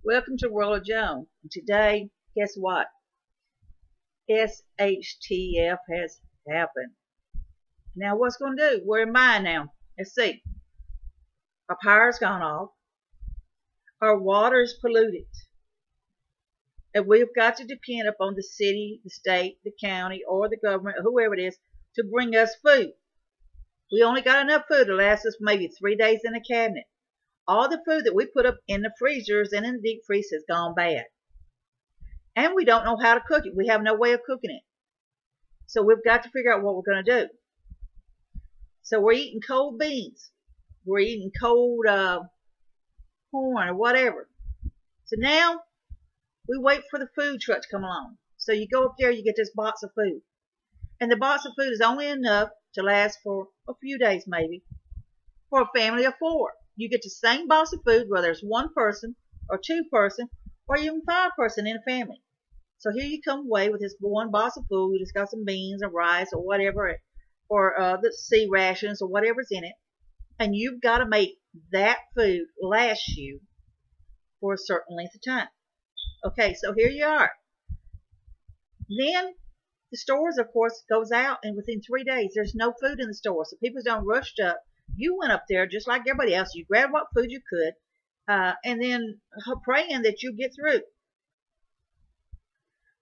Welcome to Roller Joan. Today, guess what? SHTF has happened. Now, what's going to do? Where am I now? Let's see. Our power's gone off. Our water's polluted. And we've got to depend upon the city, the state, the county, or the government, whoever it is, to bring us food. We only got enough food to last us maybe 3 days in a cabinet. All the food that we put up in the freezers and in the deep freeze has gone bad. And we don't know how to cook it. We have no way of cooking it. So we've got to figure out what we're going to do. So we're eating cold beans. We're eating cold corn or whatever. So now we wait for the food truck to come along. So you go up there, you get this box of food. And the box of food is only enough to last for a few days maybe for a family of 4. You get the same box of food whether it's 1 person or 2 person or even 5 person in a family. So here you come away with this 1 box of food. It's got some beans or rice or whatever, or the sea rations or whatever's in it. And you've got to make that food last you for a certain length of time. Okay, so here you are. Then the stores, of course, goes out, and within 3 days there's no food in the store. So people don't rushed up. You went up there just like everybody else. You grabbed what food you could, and then praying that you get through.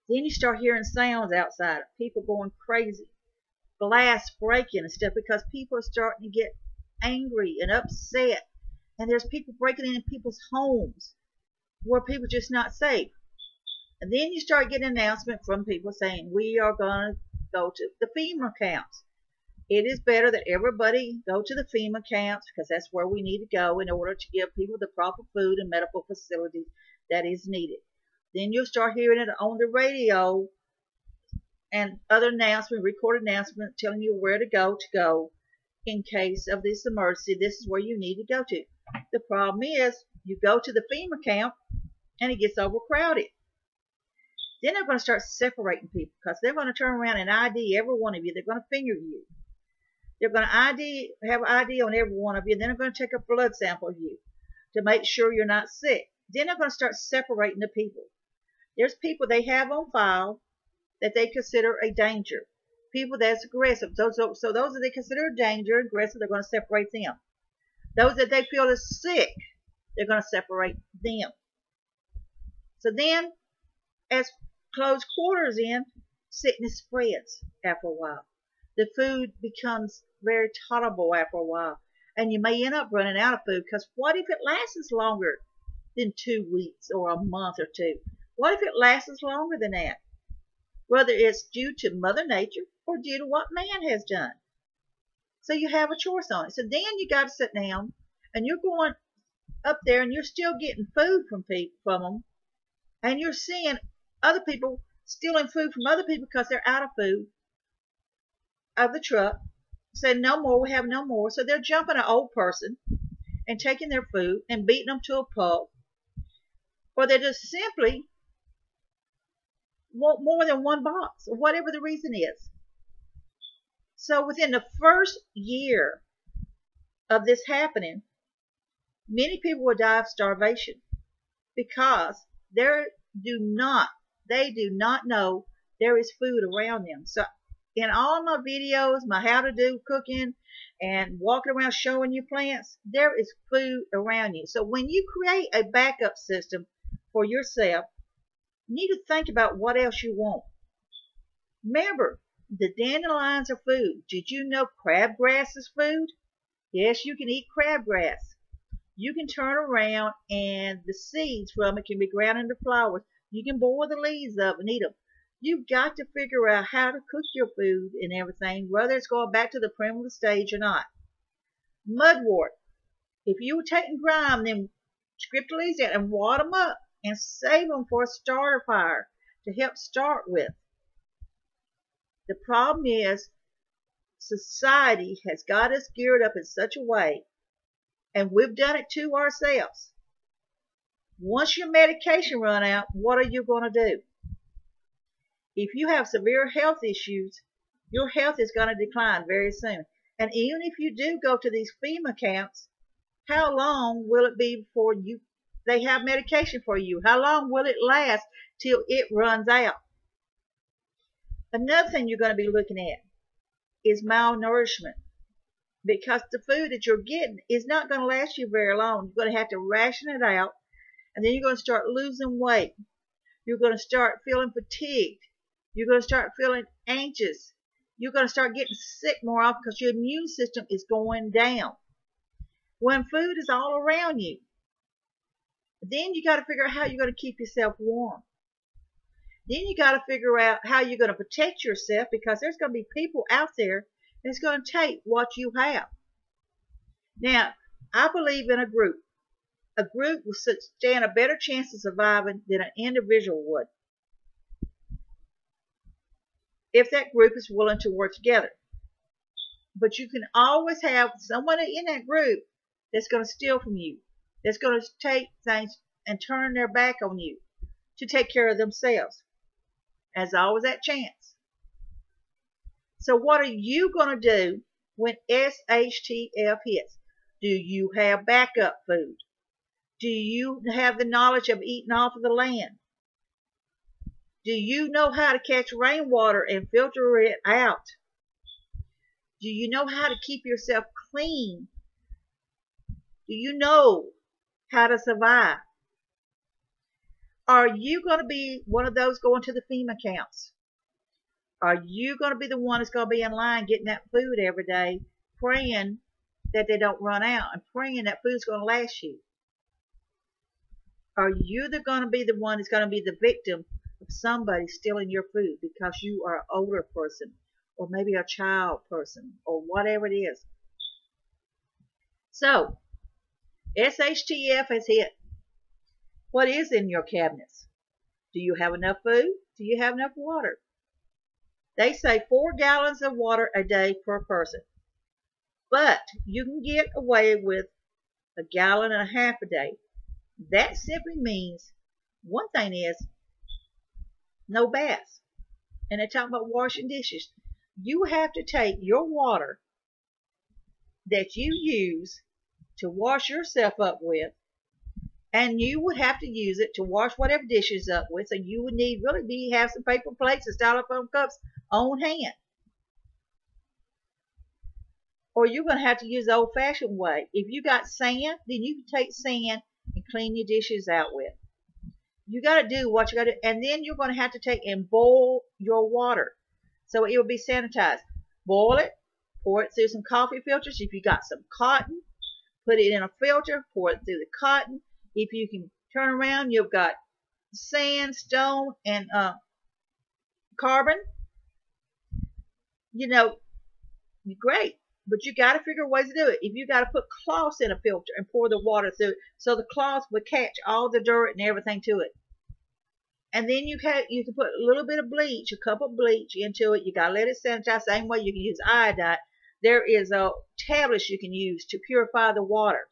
Then you start hearing sounds outside, people going crazy, glass breaking and stuff, because people are starting to get angry and upset. And there's people breaking into people's homes where people are just not safe. And then you start getting an announcement from people saying, we are going to go to the FEMA camps. It is better that everybody go to the FEMA camps because that's where we need to go in order to give people the proper food and medical facilities that is needed. Then you'll start hearing it on the radio and other announcements, recorded announcements telling you where to go in case of this emergency. This is where you need to go to. The problem is you go to the FEMA camp and it gets overcrowded. Then they're going to start separating people because they're going to turn around and ID every one of you. They're going to finger you. They're going to have ID on every one of you. Then they're going to take a blood sample of you to make sure you're not sick. Then they're going to start separating the people. There's people they have on file that they consider a danger. People that's aggressive. So those that they consider a danger, aggressive, they're going to separate them. Those that they feel is sick, they're going to separate them. So then, as close quarters in, sickness spreads after a while. The food becomes very tolerable after a while. And you may end up running out of food, because what if it lasts longer than 2 weeks or a month or 2? What if it lasts longer than that? Whether it's due to Mother Nature or due to what man has done. So you have a choice on it. So then you got to sit down, and you're going up there, and you're still getting food from them, and you're seeing other people stealing food from other people because they're out of food of the truck, saying no more, we have no more. So they're jumping an old person and taking their food and beating them to a pulp, or they just simply want more than 1 box, or whatever the reason is. So within the first year of this happening, many people will die of starvation because they do not know there is food around them. So in all my videos, my how to do cooking and walking around showing you plants, there is food around you. So when you create a backup system for yourself, you need to think about what else you want. Remember, the dandelions are food. Did you know crabgrass is food? Yes, you can eat crabgrass. You can turn around and the seeds from it can be ground into flour. You can boil the leaves up and eat them. You've got to figure out how to cook your food and everything, whether it's going back to the primitive stage or not. Mudwort. If you were taking grime, then strip the leaves out and wad them up and save them for a starter fire to help start with. The problem is society has got us geared up in such a way, and we've done it to ourselves. Once your medication run out, what are you going to do? If you have severe health issues, your health is going to decline very soon. And even if you do go to these FEMA camps, how long will it be before you they have medication for you? How long will it last till it runs out? Another thing you're going to be looking at is malnourishment, because the food that you're getting is not going to last you very long. You're going to have to ration it out, and then you're going to start losing weight. You're going to start feeling fatigued. You're going to start feeling anxious. You're going to start getting sick more often because your immune system is going down. When food is all around you, then you got to figure out how you're going to keep yourself warm. Then you got to figure out how you're going to protect yourself, because there's going to be people out there that's going to take what you have. Now, I believe in a group. A group will stand a better chance of surviving than an individual would, if that group is willing to work together. But you can always have someone in that group that's going to steal from you, that's going to take things and turn their back on you to take care of themselves. There's always that chance. So what are you going to do when SHTF hits? Do you have backup food? Do you have the knowledge of eating off of the land? Do you know how to catch rainwater and filter it out? Do you know how to keep yourself clean? Do you know how to survive? Are you going to be one of those going to the FEMA camps? Are you going to be the one that's going to be in line getting that food every day, praying that they don't run out and praying that food's going to last you? Are you going to be the one that's going to be the victim of somebody stealing your food because you are an older person, or maybe a child person, or whatever it is? So, SHTF has hit. What is in your cabinets? Do you have enough food? Do you have enough water? They say 4 gallons of water a day per person. But you can get away with 1.5 gallons a day. That simply means, one thing is, no baths. And they're talking about washing dishes. You have to take your water that you use to wash yourself up with, and you would have to use it to wash whatever dishes up with. So you would need have some paper plates and styrofoam cups on hand. Or you're going to have to use the old-fashioned way. If you got sand, then you can take sand and clean your dishes out with. You got to do what you got to do. And then you're going to have to take and boil your water so it will be sanitized. Boil it, pour it through some coffee filters. If you got some cotton, put it in a filter, pour it through the cotton. If you can turn around, you've got sand, stone, and carbon. You know, great. But you got to figure ways to do it. If you got to put cloths in a filter and pour the water through it, so the cloths would catch all the dirt and everything to it. And then you can put a little bit of bleach, a cup of bleach into it. You got to let it sanitize. Same way you can use iodine. There is a tablets you can use to purify the water.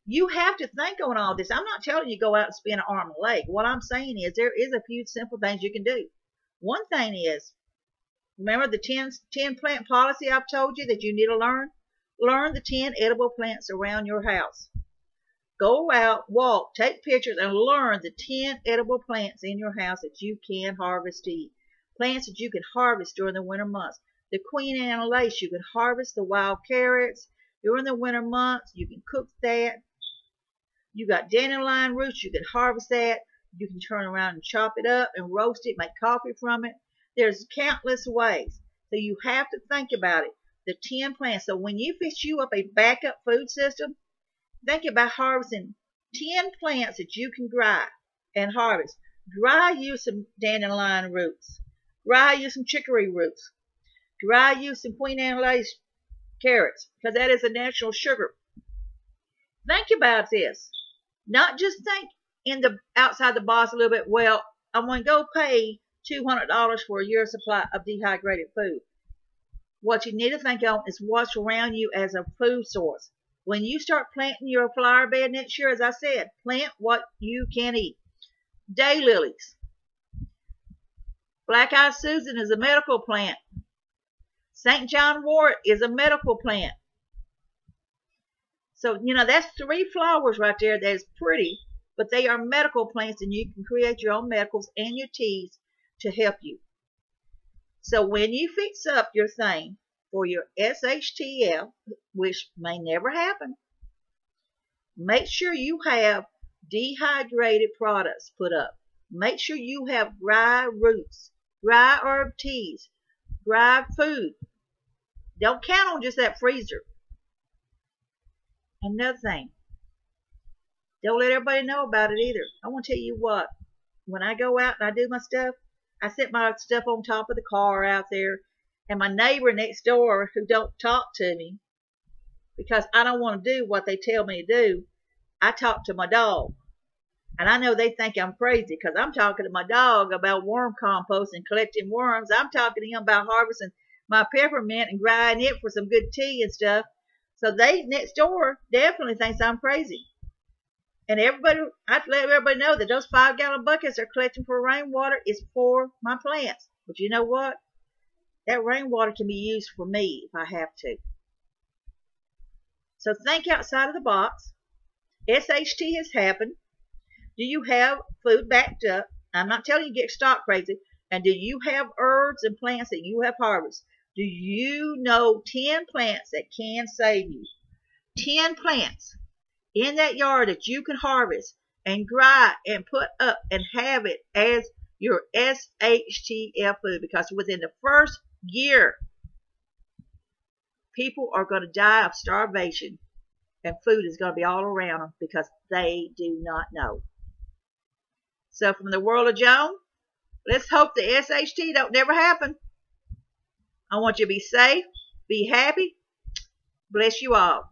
You have to think on all this. I'm not telling you go out and spend an arm and a leg. What I'm saying is there is a few simple things you can do. One thing is, remember the 10 plant policy I've told you that you need to learn? Learn the 10 edible plants around your house. Go out, walk, take pictures, and learn the 10 edible plants in your house that you can harvest to eat. Plants that you can harvest during the winter months. The Queen Anne lace, you can harvest the wild carrots. During the winter months, you can cook that. You got dandelion roots, you can harvest that. You can turn around and chop it up and roast it, make coffee from it. There's countless ways. So you have to think about it. The 10 plants. So when you fix you up a backup food system, think about harvesting 10 plants that you can dry and harvest. Dry you some dandelion roots. Dry you some chicory roots. Dry you some Queen Anne lace carrots, because that is a natural sugar. Think about this. Not just think outside the box a little bit. Well, I'm going to go pay $200 for a year's supply of dehydrated food. What you need to think on is what's around you as a food source. When you start planting your flower bed next year, as I said, plant what you can eat. Daylilies. Black-eyed Susan is a medical plant. St. John wort is a medical plant. So, that's 3 flowers right there that is pretty but they are medical plants, and you can create your own medicals and your teas to help you. So when you fix up your thing for your SHTF, which may never happen, make sure you have dehydrated products put up. Make sure you have dry roots, dry herb teas, dry food. Don't count on just that freezer. Another thing, don't let everybody know about it either. I want to tell you what, when I go out and I do my stuff, I set my stuff on top of the car out there, and my neighbor next door who don't talk to me because I don't want to do what they tell me to do, I talk to my dog. And I know they think I'm crazy because I'm talking to my dog about worm compost and collecting worms. I'm talking to him about harvesting my peppermint and grinding it for some good tea and stuff. So they next door definitely thinks I'm crazy. And everybody, I let everybody know that those 5-gallon buckets are collecting for rainwater is for my plants. But you know what? That rainwater can be used for me if I have to. So think outside of the box. SHT has happened. Do you have food backed up? I'm not telling you to get stock crazy. And do you have herbs and plants that you have harvested? Do you know 10 plants that can save you? 10 plants in that yard that you can harvest and dry and put up and have it as your SHTF food, because within the first year, people are going to die of starvation and food is going to be all around them because they do not know. So from the world of Joan, let's hope the SHT don't never happen. I want you to be safe, be happy. Bless you all.